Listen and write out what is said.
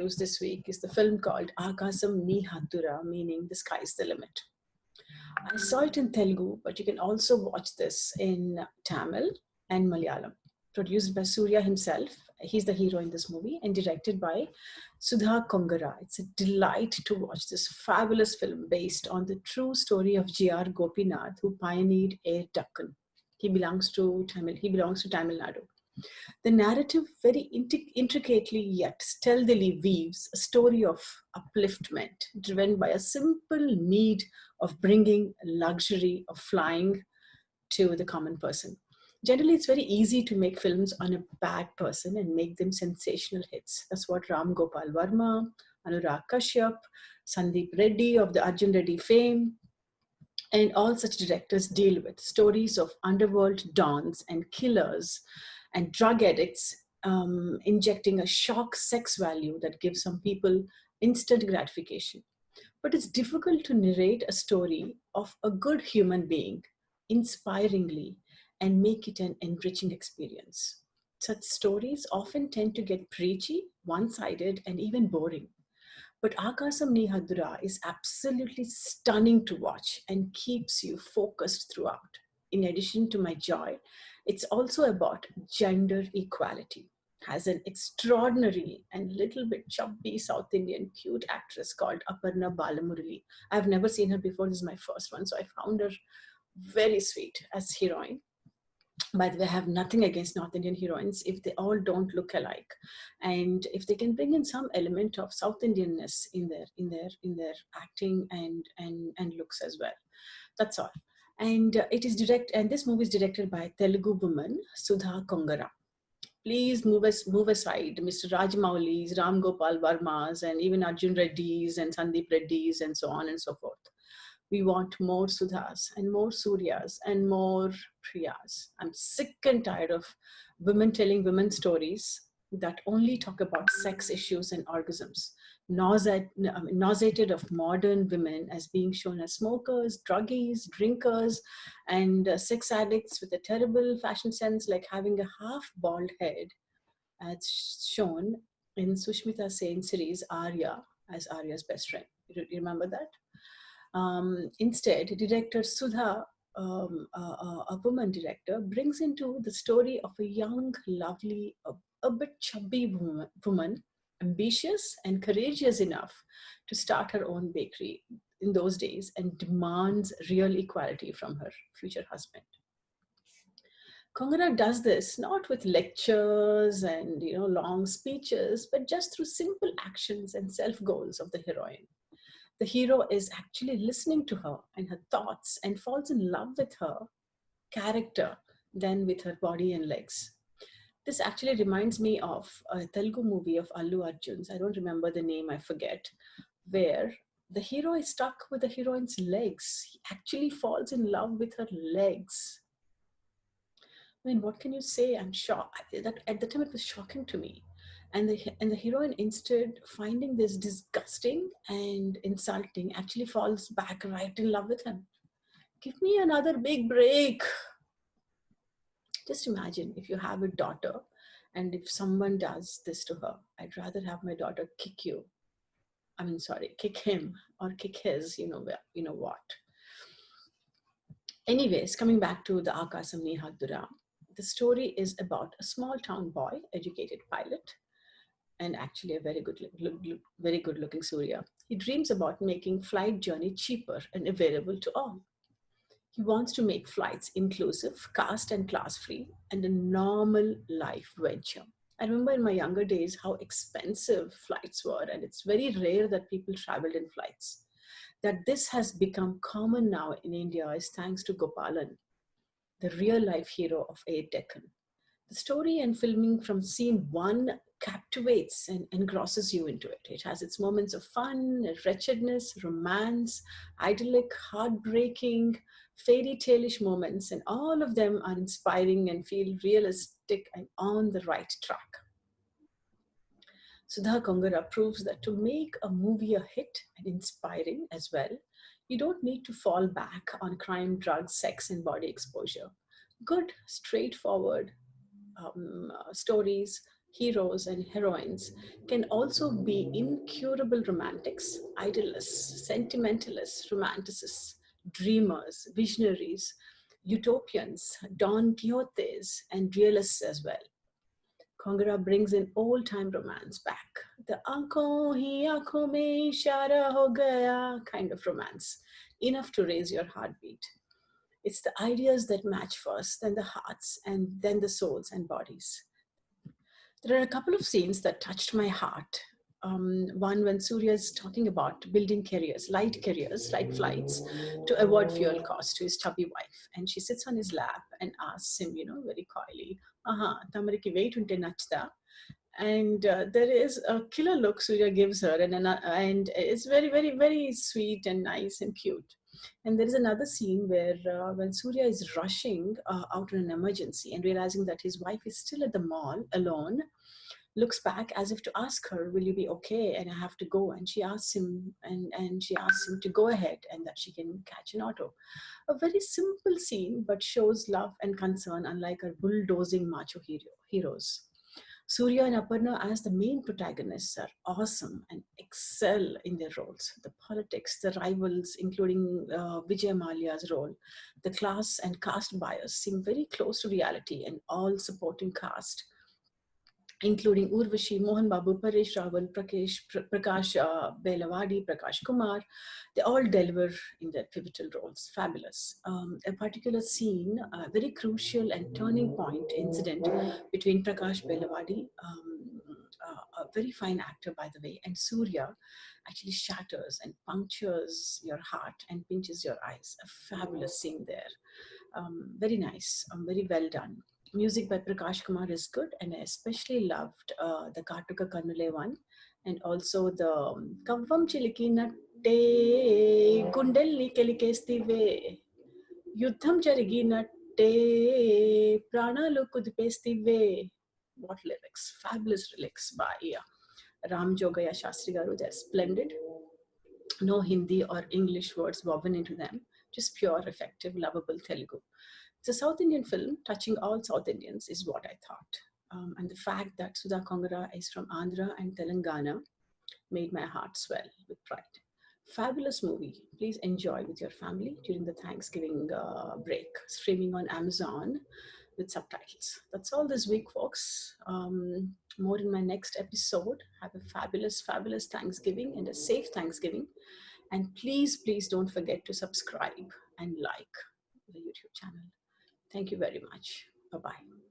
this week is the film called Aakasam Haddura, meaning the sky's the limit. I saw it in Telugu, but you can also watch this in Tamil and Malayalam. Produced by Surya himself, he's the hero in this movie, and directed by Sudha Kongara. It's a delight to watch this fabulous film based on the true story of G.R. Gopinath, who pioneered Air Deccan. He belongs to Tamil Nadu. The narrative very intricately yet stealthily weaves a story of upliftment driven by a simple need of bringing luxury of flying to the common person. Generally, it's very easy to make films on a bad person and make them sensational hits. That's what Ram Gopal Varma, Anurag Kashyap, Sandeep Reddy of the Arjun Reddy fame, and all such directors deal with stories of underworld dons and killers and drug addicts injecting a shock sex value that gives some people instant gratification. But it's difficult to narrate a story of a good human being inspiringly and make it an enriching experience. Such stories often tend to get preachy, one-sided, and even boring. But Aakasam Haddura is absolutely stunning to watch and keeps you focused throughout. In addition to my joy, it's also about gender equality. Has an extraordinary and little bit chubby South Indian cute actress called Aparna Balamurali. I've never seen her before. This is my first one, so I found her very sweet as heroine. By the way, I have nothing against North Indian heroines if they all don't look alike, and if they can bring in some element of South Indianness in their acting and looks as well. That's all. And this movie is directed by Telugu woman Sudha Kongara. Please move aside Mr. Rajamouli's, Ram Gopal Varma's, and even Arjun Reddy's and Sandeep Reddy's and so on and so forth. We want more Sudhas and more Suryas and more Priyas. I'm sick and tired of women telling women stories that only talk about sex issues and orgasms. Nauseated of modern women as being shown as smokers, druggies, drinkers, and sex addicts with a terrible fashion sense, like having a half bald head, as shown in Sushmita Sen's series Arya as Arya's best friend. You remember that? Instead, director Sudha, a woman director, brings into the story of a young, lovely, a bit chubby woman, ambitious and courageous enough to start her own bakery in those days and demands real equality from her future husband. Kongara does this not with lectures and long speeches, but just through simple actions and self goals of the heroine. The hero is actually listening to her and her thoughts and falls in love with her character than with her body and legs. This actually reminds me of a Telugu movie of Allu Arjun's. I don't remember the name, I forget, where the hero is stuck with the heroine's legs. He actually falls in love with her legs. I mean, what can you say? I'm shocked. That at the time it was shocking to me. And the heroine, instead finding this disgusting and insulting, actually falls back right in love with him. Give me another big break. Just imagine if you have a daughter and if someone does this to her. I'd rather have my daughter kick you. Kick him or kick his, what. Anyways, coming back to the Aakasam Haddura, the story is about a small town boy, educated pilot, and actually a very good looking Surya. He dreams about making flight journey cheaper and available to all. He wants to make flights inclusive, caste and class free, and a normal life venture. I remember in my younger days how expensive flights were, and it's very rare that people traveled in flights. That this has become common now in India is thanks to Gopalan, the real life hero of Air Deccan. The story and filming from scene one captivates and engrosses you into it. It has its moments of fun, wretchedness, romance, idyllic, heartbreaking, fairy tale-ish moments, and all of them are inspiring and feel realistic and on the right track. Sudha Kongara proves that to make a movie a hit and inspiring as well, you don't need to fall back on crime, drugs, sex, and body exposure. Good, straightforward stories heroes and heroines can also be incurable romantics, idealists, sentimentalists, romanticists, dreamers, visionaries, utopians, Don Quixotes, and realists as well. Kongara brings in old time romance back. The aankhon hi aankhon mein ishara ho gaya kind of romance, enough to raise your heartbeat. It's the ideas that match first, then the hearts, and then the souls and bodies. There are a couple of scenes that touched my heart. One when Surya is talking about building carriers, light flights to avoid fuel costs to his chubby wife. And she sits on his lap and asks him, very coyly, aha, tamariki weight unte nachta. And there is a killer look Surya gives her, and it's very, very, very sweet and nice and cute. And there is another scene where when Surya is rushing out in an emergency and realizing that his wife is still at the mall alone, looks back as if to ask her, will you be okay? And I have to go. And she asks him, and she asks him to go ahead and that she can catch an auto. A very simple scene, but shows love and concern, unlike our bulldozing macho heroes. Surya and Aparna as the main protagonists are awesome and excel in their roles. The politics, the rivals, including Vijay Mallya's role, the class and caste bias seem very close to reality, and all supporting cast including Urvashi, Mohan Babu, Paresh Rawal, Prakash Belawadi, Prakash Kumar. They all deliver in their pivotal roles. Fabulous. A particular scene, a very crucial and turning point incident between Prakash Belawadi, a very fine actor, by the way, and Surya actually shatters and punctures your heart and pinches your eyes. A fabulous scene there. Very nice, very well done. Music by Prakash Kumar is good, and I especially loved the Kartuka Kannule one, and also the Kavvam Chiliki Natte Gundelli Kelikestive Yuddham Jarigi Natte Pranalu Kudipestive. What lyrics! Fabulous lyrics by Ram Jogaya Shastri Garu. They're splendid. No Hindi or English words woven into them, just pure, effective, lovable Telugu. It's a South Indian film touching all South Indians, is what I thought. And the fact that Sudha Kongara is from Andhra and Telangana made my heart swell with pride. Fabulous movie. Please enjoy with your family during the Thanksgiving break, streaming on Amazon with subtitles. That's all this week, folks. More in my next episode. Have a fabulous, fabulous Thanksgiving and a safe Thanksgiving. And please, please don't forget to subscribe and like the YouTube channel. Thank you very much. Bye bye.